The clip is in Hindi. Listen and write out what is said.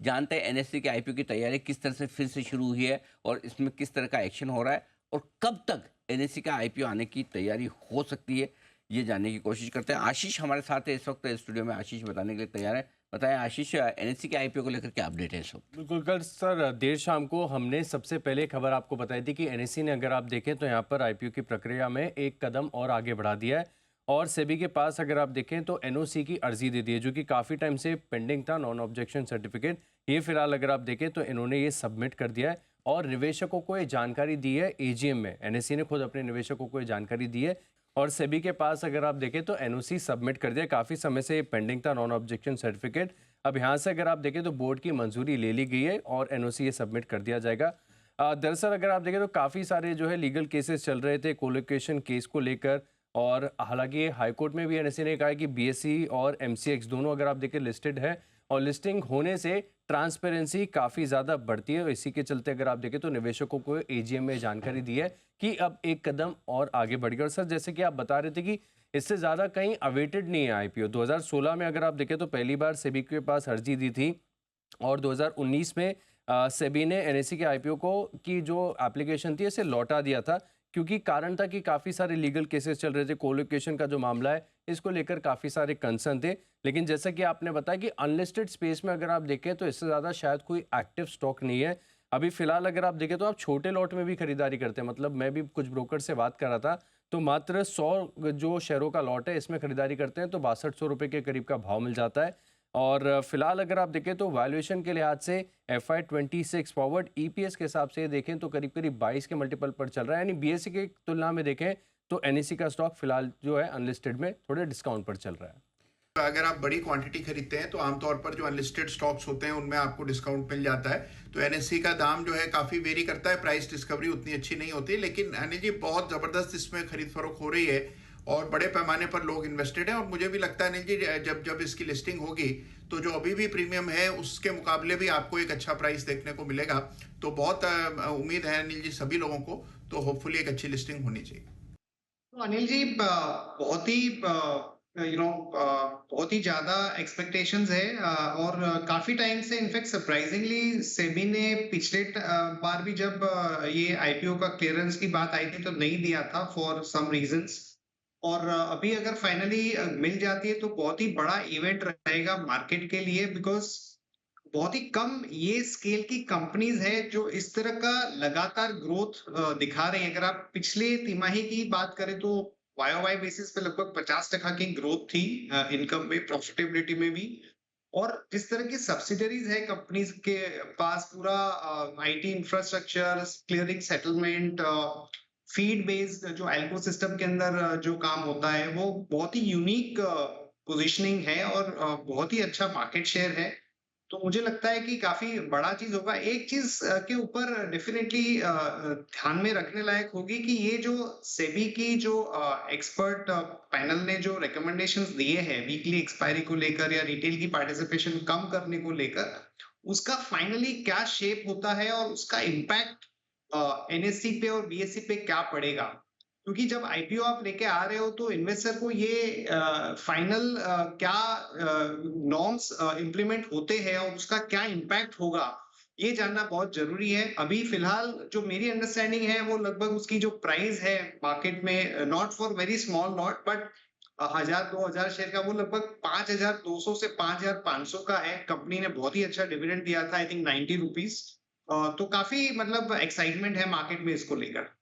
जानते हैं एनएससी के आईपीओ की तैयारी किस तरह से फिर से शुरू हुई है और इसमें किस तरह का एक्शन हो रहा है और कब तक एनएससी का आईपीओ आने की तैयारी हो सकती है, ये जानने की कोशिश करते हैं। आशीष हमारे साथ है इस वक्त स्टूडियो में। आशीष बताने के लिए तैयार है। बताएं आशीष, एनएससी के आईपीओ को लेकर क्या अपडेट है इस वक्त? बिल्कुल, कल सर देर शाम को हमने सबसे पहले खबर आपको बताई थी कि एनएससी ने, अगर आप देखें तो यहाँ पर आईपीओ की प्रक्रिया में एक कदम और आगे बढ़ा दिया है और सेबी के पास अगर आप देखें तो एनओसी की अर्जी दे दी है, जो कि काफ़ी टाइम से पेंडिंग था, नॉन ऑब्जेक्शन सर्टिफिकेट। ये फिलहाल अगर आप देखें तो इन्होंने ये सबमिट कर दिया है और निवेशकों को ये जानकारी दी है एजीएम में। एनएससी ने खुद अपने निवेशकों को ये जानकारी दी है और सेबी के पास अगर आप देखें तो एनओसी सबमिट कर दिया। काफ़ी समय से पेंडिंग था नॉन ऑब्जेक्शन सर्टिफिकेट। अब यहाँ से अगर आप देखें तो बोर्ड की मंजूरी ले ली गई है और एनओसी ये सबमिट कर दिया जाएगा। दरअसल अगर आप देखें तो काफ़ी सारे जो है लीगल केसेस चल रहे थे कोलोकेशन केस को लेकर, और हालांकि हाईकोर्ट में भी एनएससी ने कहा है कि बीएसई और एमसीएक्स दोनों अगर आप देखें लिस्टेड है और लिस्टिंग होने से ट्रांसपेरेंसी काफ़ी ज़्यादा बढ़ती है। और इसी के चलते अगर आप देखें तो निवेशकों को एजीएम में जानकारी दी है कि अब एक कदम और आगे बढ़ गया। और सर, जैसे कि आप बता रहे थे कि इससे ज़्यादा कहीं अवेटेड नहीं है आईपीओ। 2016 में अगर आप देखें तो पहली बार सेबी के पास अर्जी दी थी और 2019 में सेबी ने एनएससी के आईपीओ को की जो एप्लीकेशन थी इसे लौटा दिया था, क्योंकि कारण था कि काफ़ी सारे लीगल केसेस चल रहे थे। कोलोकेशन का जो मामला है इसको लेकर काफ़ी सारे कंसर्न थे। लेकिन जैसा कि आपने बताया कि अनलिस्टेड स्पेस में अगर आप देखें तो इससे ज़्यादा शायद कोई एक्टिव स्टॉक नहीं है अभी फ़िलहाल। अगर आप देखें तो आप छोटे लॉट में भी खरीदारी करते हैं, मतलब मैं भी कुछ ब्रोकर से बात कर रहा था तो मात्र 100 जो शेयरों का लॉट है इसमें खरीदारी करते हैं तो 6200 रुपये के करीब का भाव मिल जाता है। और फिलहाल अगर आप देखें तो वैल्यूएशन के लिहाज से FY26 फॉरवर्ड ईपीएस के हिसाब से देखें तो करीब करीब 22 के मल्टीपल पर चल रहा है। यानी बीएसई की तुलना में देखें तो एनएससी का स्टॉक फिलहाल जो है अनलिस्टेड में थोड़े डिस्काउंट पर चल रहा है। अगर आप बड़ी क्वांटिटी खरीदते हैं तो आमतौर पर जो अनलिस्टेड स्टॉक्स होते हैं उनमें आपको डिस्काउंट मिल जाता है। तो एनएससी का दाम जो है काफ़ी वेरी करता है, प्राइस डिस्कवरी उतनी अच्छी नहीं होती, लेकिन अनिल जी बहुत ज़बरदस्त इसमें खरीद फरोख्त हो रही है और बड़े पैमाने पर लोग इन्वेस्टेड हैं। और मुझे भी लगता है अनिल जी जब जब इसकी लिस्टिंग होगी तो जो अभी भी प्रीमियम है उसके मुकाबले भी आपको एक अच्छा प्राइस देखने को मिलेगा। तो बहुत उम्मीद है अनिल जी सभी लोगों को, तो होपफुली एक अच्छी लिस्टिंग होनी चाहिए। तो अनिल जी बहुत ही बहुत ही ज्यादा एक्सपेक्टेशंस है और काफी टाइम से इनफैक्ट सरप्राइजिंगली सेबी ने पिछले बार भी जब ये आईपीओ का क्लियरेंस की बात आई थी तो नहीं दिया था फॉर सम रीजंस। और अभी अगर फाइनली मिल जाती है तो बहुत ही बड़ा इवेंट रहेगा मार्केट के लिए, बिकॉज बहुत ही कम ये स्केल की कंपनीज है जो इस तरह का लगातार ग्रोथ दिखा रहे हैं। अगर आप पिछले तिमाही की बात करें तो वाई बेसिस पे लगभग 50% की ग्रोथ थी इनकम में, प्रॉफिटेबिलिटी में भी। और जिस तरह की सब्सिडरीज है कंपनीज के पास, पूरा IT infrastructure, clearing, settlement, feed based जो एल्को सिस्टम के अंदर जो काम होता है वो बहुत ही यूनिक पोजीशनिंग है और बहुत ही अच्छा मार्केट शेयर है। तो मुझे लगता है कि काफी बड़ा चीज होगा। एक चीज के ऊपर डेफिनेटली ध्यान में रखने लायक होगी कि ये जो सेबी की जो एक्सपर्ट पैनल ने जो रिकमेंडेशंस दिए हैं वीकली एक्सपायरी को लेकर या रिटेल की पार्टिसिपेशन कम करने को लेकर, उसका फाइनली क्या शेप होता है और उसका इम्पैक्ट एनएससी पे और बीएसई पे क्या पड़ेगा। क्योंकि जब आईपीओ आप लेके आ रहे हो तो इन्वेस्टर को ये फाइनल क्या नॉर्म्स इम्प्लीमेंट होते हैं और उसका क्या इम्पैक्ट होगा ये जानना बहुत जरूरी है। अभी फिलहाल जो मेरी अंडरस्टैंडिंग है वो लगभग उसकी जो प्राइस है मार्केट में, not for very small lot but 1000-2000 share का, वो लगभग 5200 से 5500 का है। कंपनी ने बहुत ही अच्छा डिविडेंड दिया था, आई थिंक 90 रुपीज। तो काफी मतलब एक्साइटमेंट है मार्केट में इसको लेकर।